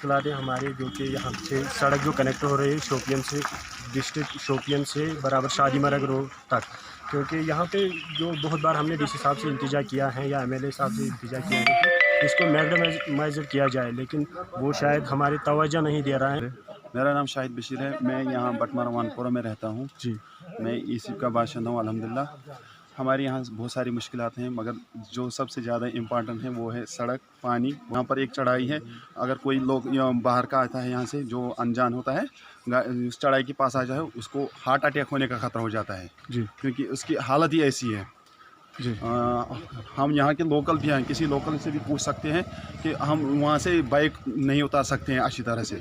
مشکلات ہیں ہمارے جو کہ یہاں سے سڑک جو کنیکٹ ہو رہی ہے شوپین سے ڈسٹرکٹ شوپین سے برابر شادی مرگ روڈ تک، کیونکہ یہاں پہ جو بہت بار ہم نے ڈی سی صاحب سے التجا کیا ہے یا ایم ایل اے صاحب سے التجا کیا ہے کہ اس کو میگڈمائزر کیا جائے، لیکن وہ شاید ہماری توجہ نہیں دے رہا ہے۔ میرا نام شاہد بشیر ہے، میں یہاں بٹمارا وانپورہ میں رہتا ہوں جی، میں اسی کا باشندہ ہوں الحمدللہ۔ ہمارے یہاں بہت ساری مشکلات ہیں، مگر جو سب سے زیادہ امپارٹنٹ ہے وہ ہے سڑک، پانی۔ وہاں پر ایک چڑھائی ہے، اگر کوئی لوگ باہر کا آتا ہے یہاں سے جو انجان ہوتا ہے اس چڑھائی کے پاس آ جائے اس کو ہارٹ اٹیک ہونے کا خطرہ ہو جاتا ہے، جی، کیونکہ اس کی حالت ہی ایسی ہے۔ جی، ہم یہاں کے لوکل بھی ہیں، کسی لوکل سے بھی پوچھ سکتے ہیں کہ ہم وہاں سے بائک نہیں اتار سکتے ہیں اچھی طرح سے،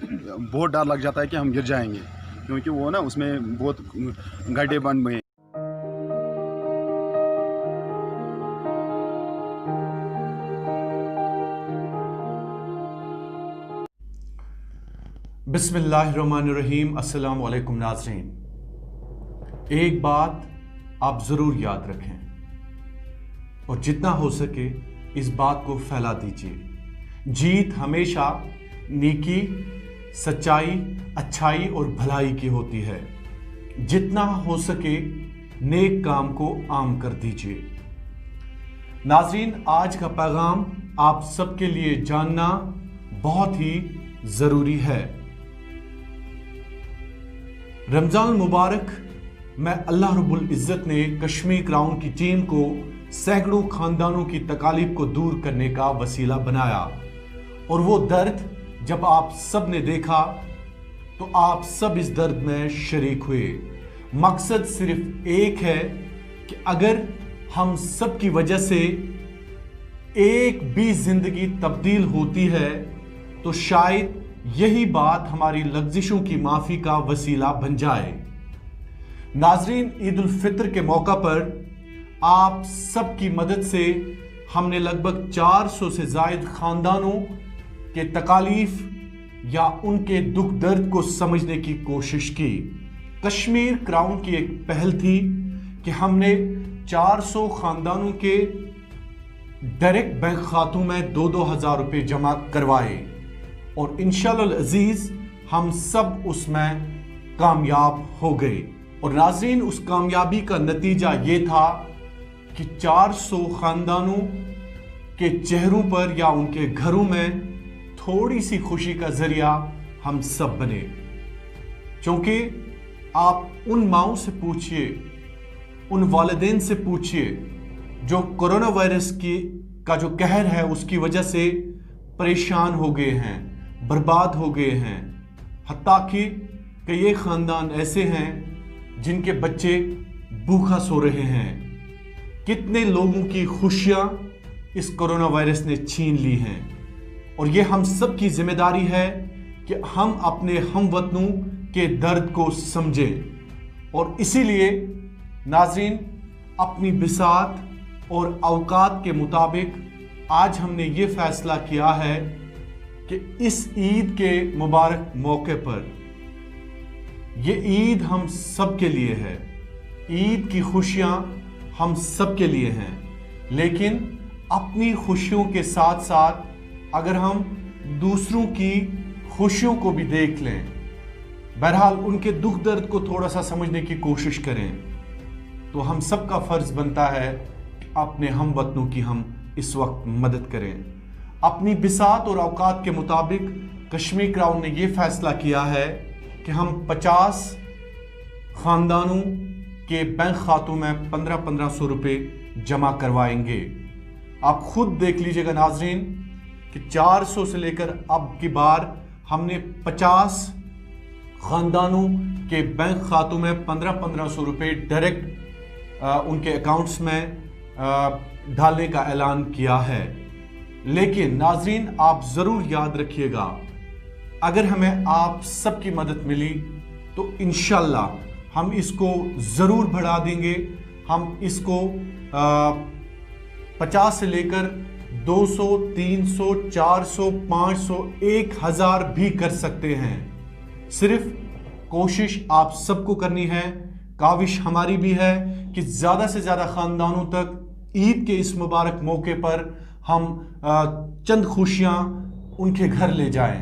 بہت ڈر لگ جاتا ہے کہ ہم گر جائیں گے، کیونکہ وہ نا اس میں بہت گڈھے بن گئے ہیں۔ بسم اللہ الرحمن الرحیم۔ السلام علیکم ناظرین، ایک بات آپ ضرور یاد رکھیں اور جتنا ہو سکے اس بات کو پھیلا دیجیے۔ جیت ہمیشہ نیکی، سچائی، اچھائی اور بھلائی کی ہوتی ہے۔ جتنا ہو سکے نیک کام کو عام کر دیجیے۔ ناظرین، آج کا پیغام آپ سب کے لیے جاننا بہت ہی ضروری ہے۔ رمضان المبارک میں اللہ رب العزت نے کشمیر کراؤن کی ٹیم کو سینکڑوں خاندانوں کی تکالیف کو دور کرنے کا وسیلہ بنایا، اور وہ درد جب آپ سب نے دیکھا تو آپ سب اس درد میں شریک ہوئے۔ مقصد صرف ایک ہے کہ اگر ہم سب کی وجہ سے ایک بھی زندگی تبدیل ہوتی ہے تو شاید یہی بات ہماری لغزشوں کی معافی کا وسیلہ بن جائے۔ ناظرین، عید الفطر کے موقع پر آپ سب کی مدد سے ہم نے لگ بھگ 400 سے زائد خاندانوں کے تکالیف یا ان کے دکھ درد کو سمجھنے کی کوشش کی۔ کشمیر کراؤن کی ایک پہل تھی کہ ہم نے 400 خاندانوں کے ڈائریکٹ بینک خاتوں میں 2,000 روپے جمع کروائے، اور انشاءاللہ العزیز ہم سب اس میں کامیاب ہو گئے۔ اور ناظرین، اس کامیابی کا نتیجہ یہ تھا کہ 400 خاندانوں کے چہروں پر یا ان کے گھروں میں تھوڑی سی خوشی کا ذریعہ ہم سب بنے۔ چونکہ آپ ان ماؤں سے پوچھئے، ان والدین سے پوچھئے جو کرونا وائرس کا جو قہر ہے اس کی وجہ سے پریشان ہو گئے ہیں، برباد ہو گئے ہیں، حتیٰ کہ یہ خاندان ایسے ہیں جن کے بچے بھوکا سو رہے ہیں۔ کتنے لوگوں کی خوشیاں اس کرونا وائرس نے چھین لی ہیں، اور یہ ہم سب کی ذمہ داری ہے کہ ہم اپنے ہم وطنوں کے درد کو سمجھیں۔ اور اسی لیے ناظرین، اپنی بساط اور اوقات کے مطابق آج ہم نے یہ فیصلہ کیا ہے کہ اس عید کے مبارک موقع پر، یہ عید ہم سب کے لیے ہے، عید کی خوشیاں ہم سب کے لیے ہیں، لیکن اپنی خوشیوں کے ساتھ ساتھ اگر ہم دوسروں کی خوشیوں کو بھی دیکھ لیں، بہرحال ان کے دکھ درد کو تھوڑا سا سمجھنے کی کوشش کریں، تو ہم سب کا فرض بنتا ہے کہ اپنے ہم وطنوں کی ہم اس وقت مدد کریں۔ اپنی بساط اور اوقات کے مطابق کشمیر کراؤن نے یہ فیصلہ کیا ہے کہ ہم 50 خاندانوں کے بینک خاتوں میں 1500 روپے جمع کروائیں گے۔ آپ خود دیکھ لیجئے گا ناظرین کہ 400 سے لے کر اب کی بار ہم نے 50 خاندانوں کے بینک خاتوں میں 1500 روپے ڈائریکٹ ان کے اکاؤنٹس میں ڈالنے کا اعلان کیا ہے۔ لیکن ناظرین، آپ ضرور یاد رکھیے گا، اگر ہمیں آپ سب کی مدد ملی تو انشاءاللہ ہم اس کو ضرور بڑھا دیں گے۔ ہم اس کو 50 سے لے کر 200، 300، 400، 500، 1000 بھی کر سکتے ہیں۔ صرف کوشش آپ سب کو کرنی ہے، کاوش ہماری بھی ہے کہ زیادہ سے زیادہ خاندانوں تک عید کے اس مبارک موقع پر ہم چند خوشیاں ان کے گھر لے جائیں۔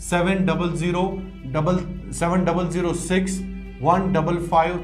7006 155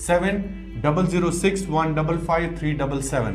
7006 155 377।